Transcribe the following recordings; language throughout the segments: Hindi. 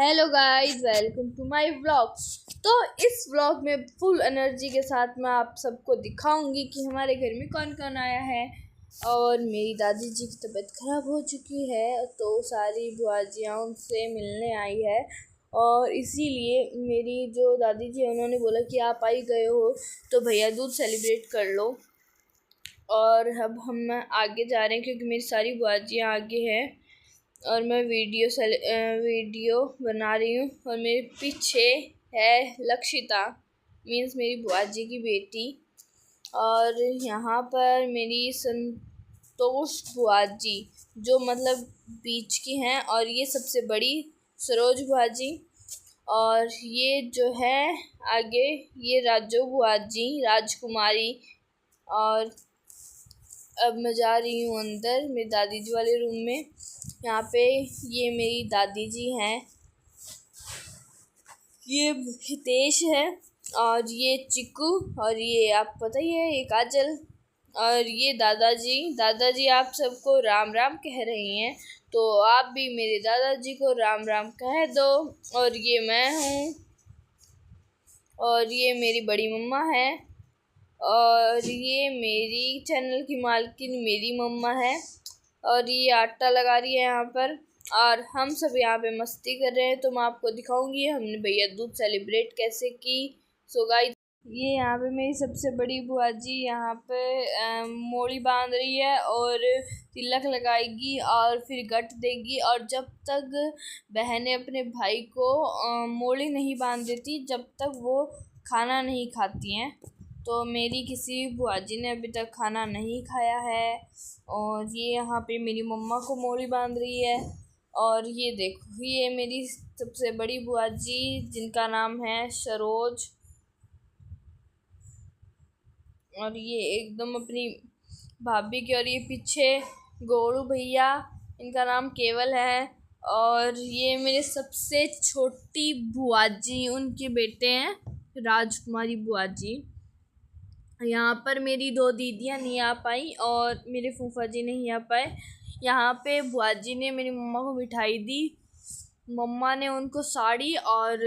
Hello guys, welcome to my vlog. तो इस व्लॉग में फुल एनर्जी के साथ मैं आप सबको दिखाऊंगी कि हमारे घर में कौन कौन आया है। और मेरी दादी जी की तबीयत ख़राब हो चुकी है, तो सारी बुआजियाँ उनसे मिलने आई है। और इसीलिए मेरी जो दादी जी उन्होंने बोला कि आप आई गए हो तो भैया दूज सेलिब्रेट कर लो। और अब हम आगे जा रहे हैं क्योंकि मेरी सारी बुआजियाँ आगे हैं और मैं वीडियो बना रही हूँ। और मेरे पीछे है लक्षिता, मीन्स मेरी बुआजी की बेटी। और यहाँ पर मेरी संतोष बुआजी जो मतलब बीच की हैं, और ये सबसे बड़ी सरोज बुआजी। और ये जो है आगे ये राजू बुआजी, राजकुमारी। और अब मैं जा रही हूँ अंदर मेरी दादी जी वाले रूम में। यहाँ पे ये मेरी दादी जी हैं, ये हितेश है, और ये चिक्कू, और ये आप पता ही है ये काजल। और ये दादाजी आप सबको राम राम कह रही हैं, तो आप भी मेरे दादाजी को राम राम कह दो। और ये मैं हूँ, और ये मेरी बड़ी मम्मा है, और ये मेरी चैनल की मालकिन मेरी मम्मा है। और ये आटा लगा रही है यहाँ पर, और हम सब यहाँ पे मस्ती कर रहे हैं। तो मैं आपको दिखाऊंगी हमने भैया दूज सेलिब्रेट कैसे की। सो गाइस, ये यहाँ पे मेरी सबसे बड़ी बुआ जी यहाँ पे मोड़ी बांध रही है और तिलक लगाएगी और फिर गट देगी। और जब तक बहनें अपने भाई को मोड़ी नहीं बांध देती जब तक वो खाना नहीं खाती हैं। तो मेरी किसी बुआ जी ने अभी तक खाना नहीं खाया है। और ये यहाँ पे मेरी मम्मा को मोड़ी बांध रही है। और ये देखो, ये मेरी सबसे बड़ी बुआ जी जिनका नाम है सरोज। और ये एकदम अपनी भाभी की। और ये पीछे गोलू भैया, इनका नाम केवल है। और ये मेरे सबसे छोटी बुआ जी, उनके बेटे हैं राजकुमारी बुआ जी। यहाँ पर मेरी 2 दीदियाँ नहीं आ पाई और मेरे फूफा जी नहीं आ पाए। यहाँ पे बुआ जी ने मेरी मम्मा को मिठाई दी, मम्मा ने उनको साड़ी और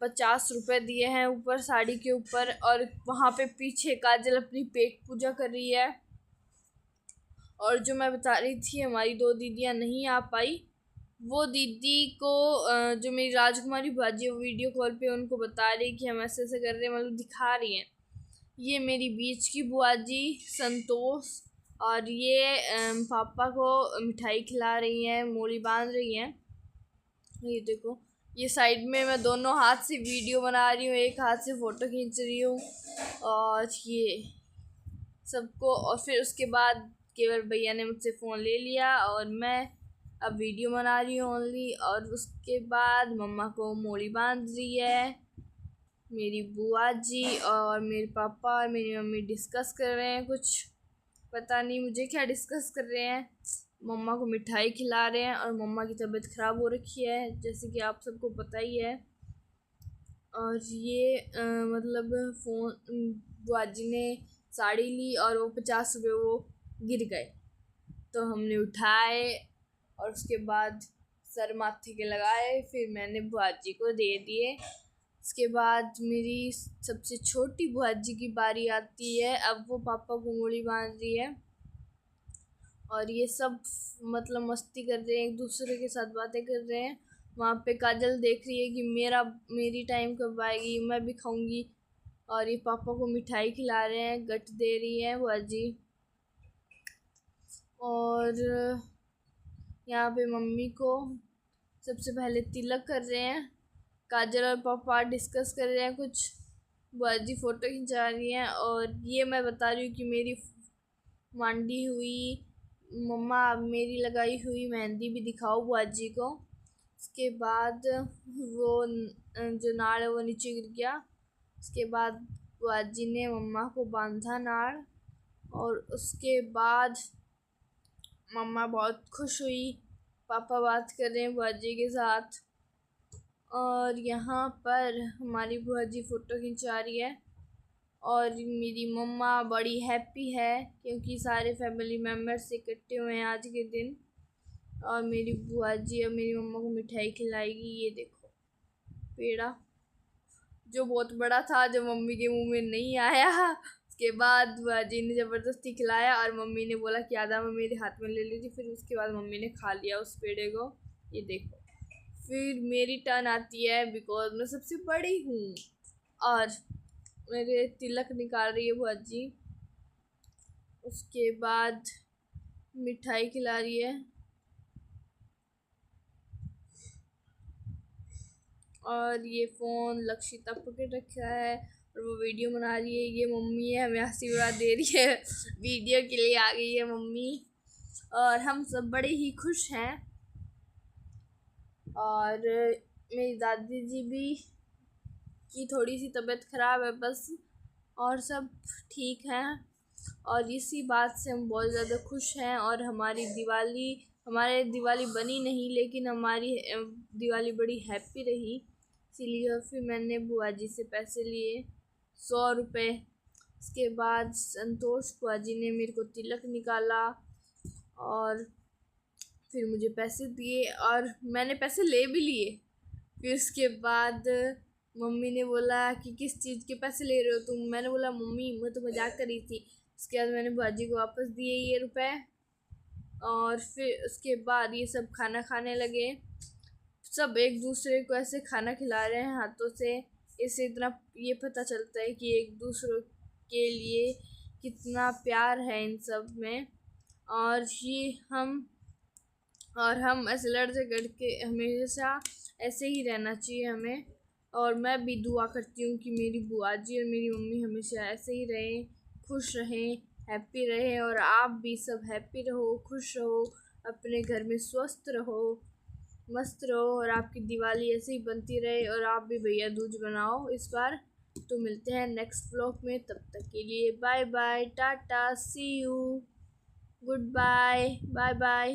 50 रुपये दिए हैं ऊपर साड़ी के ऊपर। और वहाँ पे पीछे काजल अपनी पेट पूजा कर रही है। और जो मैं बता रही थी हमारी 2 दीदियाँ नहीं आ पाई, वो दीदी को जो मेरी राजकुमारी बाजी वीडियो कॉल पे उनको बता रही कि हम ऐसे ऐसे कर रहे हैं, मतलब दिखा रही हैं। ये मेरी बीच की बुआ जी संतोष, और ये पापा को मिठाई खिला रही हैं, मोड़ी बांध रही हैं। ये देखो, ये साइड में मैं दोनों हाथ से वीडियो बना रही हूँ, एक हाथ से फ़ोटो खींच रही हूँ। और ये सबको, और फिर उसके बाद केवल भैया ने मुझसे फ़ोन ले लिया और मैं अब वीडियो बना रही हूँ ओनली। और उसके बाद मम्मा को मोड़ी बांध रही है मेरी बुआ जी। और मेरे पापा और मेरी मम्मी डिस्कस कर रहे हैं कुछ, पता नहीं मुझे क्या डिस्कस कर रहे हैं। मम्मा को मिठाई खिला रहे हैं, और मम्मा की तबीयत ख़राब हो रखी है जैसे कि आप सबको पता ही है। और ये मतलब फ़ोन बुआ जी ने साड़ी ली और वो 50 रुपये वो गिर गए, तो हमने उठाए और उसके बाद सर माथे के लगाए, फिर मैंने बुआ जी को दे दिए। उसके बाद मेरी सबसे छोटी बुआ जी की बारी आती है, अब वो पापा को मोड़ी बांध रही है। और ये सब मतलब मस्ती कर रहे हैं, एक दूसरे के साथ बातें कर रहे हैं। वहाँ पे काजल देख रही है कि मेरी टाइम कब आएगी, मैं भी खाऊंगी। और ये पापा को मिठाई खिला रहे हैं, गट दे रही है बुआ जी। और यहाँ पे मम्मी को सबसे पहले तिलक कर रहे हैं, काजल और पापा डिस्कस कर रहे हैं कुछ, बुआ जी फ़ोटो खिंचा रही हैं। और ये मैं बता रही हूँ कि मेरी मांडी हुई मम्मा, मेरी लगाई हुई मेहंदी भी दिखाओ बुआ जी को। उसके बाद वो जो नाड़ है वो नीचे गिर गया। उसके बाद बुआ जी ने मम्मा को बांधा नाड़, और उसके बाद मम्मा बहुत खुश हुई, पापा बात कर रहे हैं बुआ जी के साथ। और यहाँ पर हमारी बुआ जी फ़ोटो खिंचा रही है, और मेरी मम्मा बड़ी हैप्पी है क्योंकि सारे फैमिली मेम्बर्स इकट्ठे हुए हैं आज के दिन। और मेरी बुआ जी और मेरी मम्मा को मिठाई खिलाएगी, ये देखो। पेड़ा, जो बहुत बड़ा था, जो मम्मी के मुंह में नहीं आया। उसके बाद बुआ जी ने ज़बरदस्ती खिलाया और मम्मी ने बोला कि आधा मैं मेरे हाथ में ले लीजिए। फिर उसके बाद मम्मी ने खा लिया उस पेड़े को। ये देखो, फिर मेरी टर्न आती है, बिकॉज मैं सबसे बड़ी हूँ और मेरे तिलक निकाल रही है बुआ जी। उसके बाद मिठाई खिला रही है और ये फ़ोन लक्षिता पकड़ रखा है और वो वीडियो बना रही है। ये मम्मी है, हमें हंसी उड़ा दे रही है। वीडियो के लिए आ गई है मम्मी और हम सब बड़े ही खुश हैं। और मेरी दादी जी भी की थोड़ी सी तबीयत ख़राब है बस, और सब ठीक हैं। और इसी बात से हम बहुत ज़्यादा खुश हैं। और हमारे दिवाली बनी नहीं, लेकिन हमारी दिवाली बड़ी हैप्पी रही। इसीलिए फिर मैंने बुआ जी से पैसे लिए 100 रुपये। उसके बाद संतोष बुआ जी ने मेरे को तिलक निकाला और फिर मुझे पैसे दिए और मैंने पैसे ले भी लिए। फिर उसके बाद मम्मी ने बोला कि किस चीज़ के पैसे ले रहे हो तुम। मैंने बोला मम्मी मैं तो मजाक कर रही थी। उसके बाद मैंने बुआ जी को वापस दिए ये रुपए और फिर उसके बाद ये सब खाना खाने लगे। सब एक दूसरे को ऐसे खाना खिला रहे हैं हाथों से। इससे इतना ये पता चलता है कि एक दूसरे के लिए कितना प्यार है इन सब में। और ये हम ऐसे लड़ झगड़ के हमेशा ऐसे ही रहना चाहिए हमें। और मैं भी दुआ करती हूँ कि मेरी बुआ जी और मेरी मम्मी हमेशा ऐसे ही रहें, खुश रहें, हैप्पी रहें। और आप भी सब हैप्पी रहो, खुश रहो, अपने घर में स्वस्थ रहो, मस्त रहो और आपकी दिवाली ऐसे ही बनती रहे। और आप भी भैया दूज बनाओ इस बार। तो मिलते हैं नेक्स्ट व्लॉग में, तब तक के लिए bye bye, tata, see you, goodbye, bye bye.